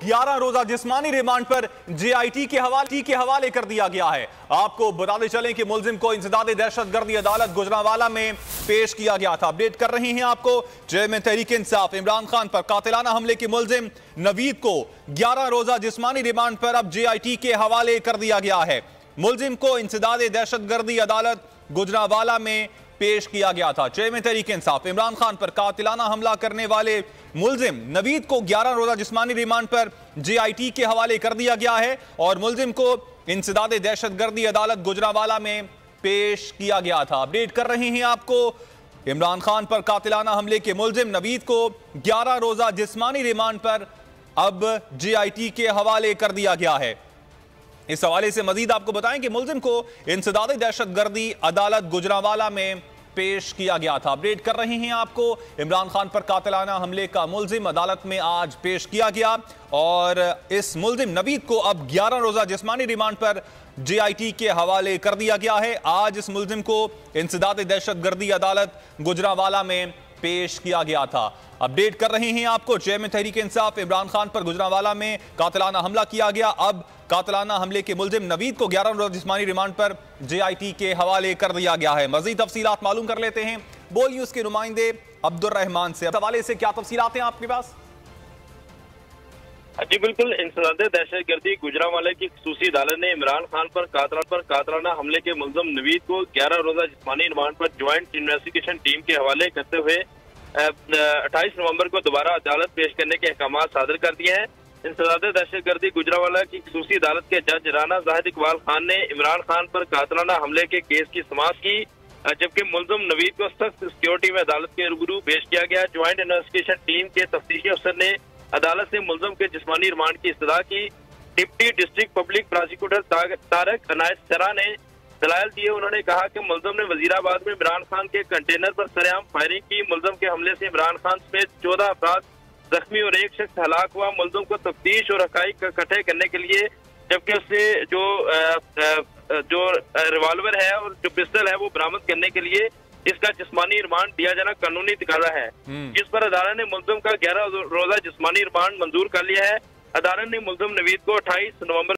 11 रोजा जिस्मानी रिमांड पर JIT के हवाले कर दिया गया है। आपको बताते चलें कि मुलजिम को इंसदादे दहशतगर्दी अदालत गुजरांवाला में पेश किया गया था। अपडेट कर रहे हैं आपको, चेयरमैन तहरीक इंसाफ इमरान खान पर कातिलाना हमले के मुलजिम नवीद को 11 रोजा जिस्मानी रिमांड पर अब JIT के हवाले कर दिया गया है। मुलजिम को इंसदादे दहशतगर्दी अदालत गुजरांवाला में पेश किया गया था। चेयरमैन तहरीक इंसाफ इमरान खान पर कातिलाना हमला करने वाले मुलजिम नवीद को 11 रोजा जिस्मानी रिमांड पर JIT के हवाले कर दिया गया है और मुलजिम को इंसदादे दहशतगर्दी अदालत गुजरांवाला में पेश किया गया था। अपडेट कर रहे हैं आपको, इमरान खान पर कातिलाना हमले के मुलजिम नवीद को 11 रोजा जिस्मानी रिमांड पर अब JIT के हवाले कर दिया गया है। इस हवाले से मजीद आपको बताएं कि मुलजिम को इंसदादे दहशतगर्दी अदालत गुजरांवाला में पेश किया गया था। अपडेट कर रहे हैं आपको, इमरान खान पर कातिलाना हमले का मुलजिम अदालत में आज पेश किया गया और इस मुलजिम नवीद को अब 11 रोजा जिस्मानी रिमांड पर JIT के हवाले कर दिया गया है। आज इस मुलजिम को इंसदादे दहशतगर्दी अदालत गुजरांवाला में पेश किया गया था। अपडेट कर रहे हैं आपको, चेयरमैन तहरीक इंसाफ इमरान खान पर गुजरांवाला में कातिलाना हमला किया गया। अब कातिलाना हमले के मुलजिम नवीद को 11 रोजा जिस्मानी रिमांड पर JIT के हवाले कर दिया गया है। मजीद तफसीलात मालूम कर लेते हैं बोल न्यूज के नुमाइंदे अब्दुल रहमान से। हवाले से क्या तफसीलात हैं आपके पास? जी बिल्कुल, इंसदादे दहशतगर्दी गुजरांवाला की खसूसी अदालत ने इमरान खान पर कातिलाना हमले के मुलजिम नवीद को 11 रोजा जिस्मानी रिमांड पर ज्वाइंट इन्वेस्टिगेशन टीम के हवाले करते हुए 28 नवंबर को दोबारा अदालत पेश करने के अहकाम सादर कर दिए हैं। इंसदादे दहशतगर्दी गुजरांवाला की खसूसी अदालत के जज राना जाहिद इकबाल खान ने इमरान खान पर कातिलाना हमले के केस की समाअत की, जबकि मुलजिम नवीद को सख्त सिक्योरिटी में अदालत के रूबरू पेश किया गया। ज्वाइंट इन्वेस्टिगेशन टीम के तफ्तीशी अफसर ने अदालत से मुलजिम के जिस्मानी रिमांड की इस्तदा की। Deputy district public prosecutor Tariq Inayat Sara ने दलाइल दिए। उन्होंने कहा कि मुलजिम ने वजीराबाद में इमरान खान के कंटेनर पर सरेआम फायरिंग की। मुलजिम के हमले से इमरान खान समेत 14 अफराद जख्मी और एक शख्स हलाक हुआ। मुलजिम को तफ्तीश और हकाइक इकट्ठे करने के लिए, जबकि उससे जो रिवाल्वर है और जो पिस्टल है वो बरामद करने के लिए इसका जिस्मानी रिमांड दिया जाना कानूनी तकाजा है, जिस पर अदालत ने मुलजिम का 11 रोजा जिस्मानी रिमांड मंजूर कर लिया है। अदालत ने मुलजिम नवीद को 28 नवंबर